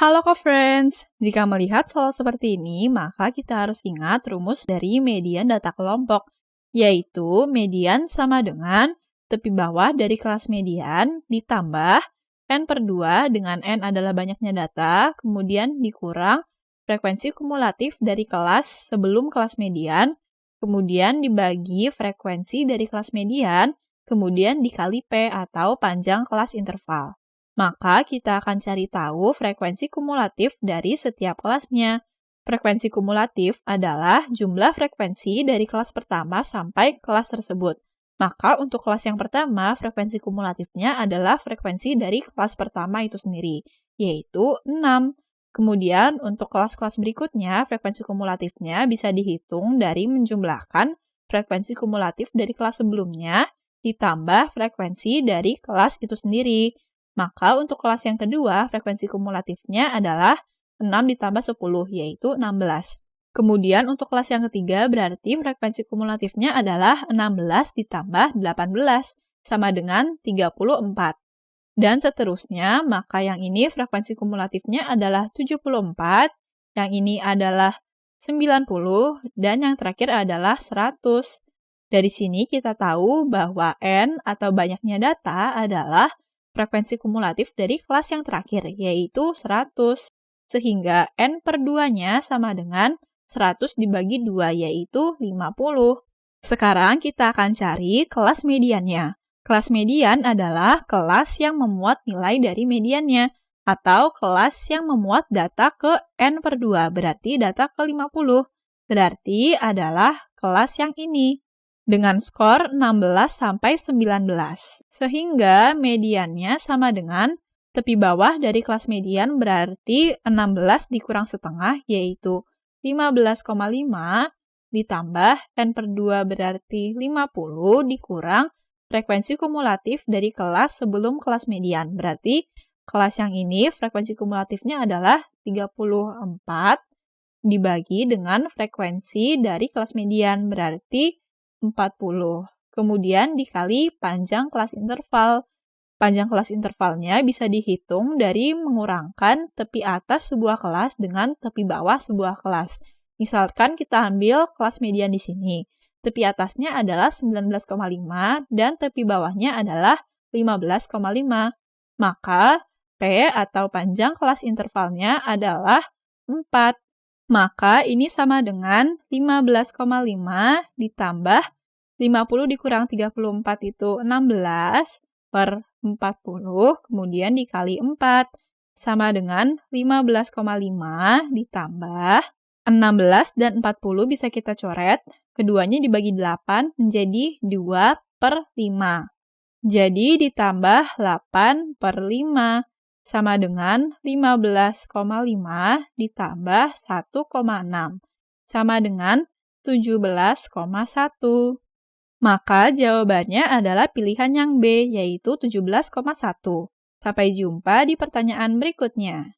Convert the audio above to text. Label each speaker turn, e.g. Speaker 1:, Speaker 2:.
Speaker 1: Halo co-friends, jika melihat soal seperti ini, maka kita harus ingat rumus dari median data kelompok, yaitu median sama dengan tepi bawah dari kelas median ditambah n per 2 dengan n adalah banyaknya data, kemudian dikurang frekuensi kumulatif dari kelas sebelum kelas median, kemudian dibagi frekuensi dari kelas median, kemudian dikali P atau panjang kelas interval. Maka kita akan cari tahu frekuensi kumulatif dari setiap kelasnya. Frekuensi kumulatif adalah jumlah frekuensi dari kelas pertama sampai kelas tersebut. Maka untuk kelas yang pertama, frekuensi kumulatifnya adalah frekuensi dari kelas pertama itu sendiri, yaitu 6. Kemudian untuk kelas-kelas berikutnya, frekuensi kumulatifnya bisa dihitung dari menjumlahkan frekuensi kumulatif dari kelas sebelumnya ditambah frekuensi dari kelas itu sendiri. Maka untuk kelas yang kedua, frekuensi kumulatifnya adalah 6 ditambah 10, yaitu 16. Kemudian untuk kelas yang ketiga, berarti frekuensi kumulatifnya adalah 16 ditambah 18, sama dengan 34. Dan seterusnya, maka yang ini frekuensi kumulatifnya adalah 74, yang ini adalah 90, dan yang terakhir adalah 100. Dari sini kita tahu bahwa N atau banyaknya data adalah frekuensi kumulatif dari kelas yang terakhir, yaitu 100. Sehingga N per 2-nya sama dengan 100 dibagi 2, yaitu 50. Sekarang kita akan cari kelas mediannya. Kelas median adalah kelas yang memuat nilai dari mediannya, atau kelas yang memuat data ke N per 2, berarti data ke 50. Berarti adalah kelas yang ini, dengan skor 16 sampai 19. Sehingga mediannya sama dengan tepi bawah dari kelas median berarti 16 dikurang setengah, yaitu 15,5 ditambah N per 2 berarti 50 dikurang frekuensi kumulatif dari kelas sebelum kelas median. Berarti kelas yang ini frekuensi kumulatifnya adalah 34 dibagi dengan frekuensi dari kelas median berarti 40. Kemudian dikali panjang kelas interval. Panjang kelas intervalnya bisa dihitung dari mengurangkan tepi atas sebuah kelas dengan tepi bawah sebuah kelas. Misalkan kita ambil kelas median di sini. Tepi atasnya adalah 19,5 dan tepi bawahnya adalah 15,5. Maka P atau panjang kelas intervalnya adalah 4. Maka ini sama dengan 15,5 ditambah 50 dikurang 34 itu 16 per 40, kemudian dikali 4. Sama dengan 15,5 ditambah 16 dan 40 bisa kita coret. Keduanya dibagi 8 menjadi 2 per 5. Jadi ditambah 8 per 5. Sama dengan 15,5 ditambah 1,6. Sama dengan 17,1. Maka jawabannya adalah pilihan yang B, yaitu 17,1. Sampai jumpa di pertanyaan berikutnya.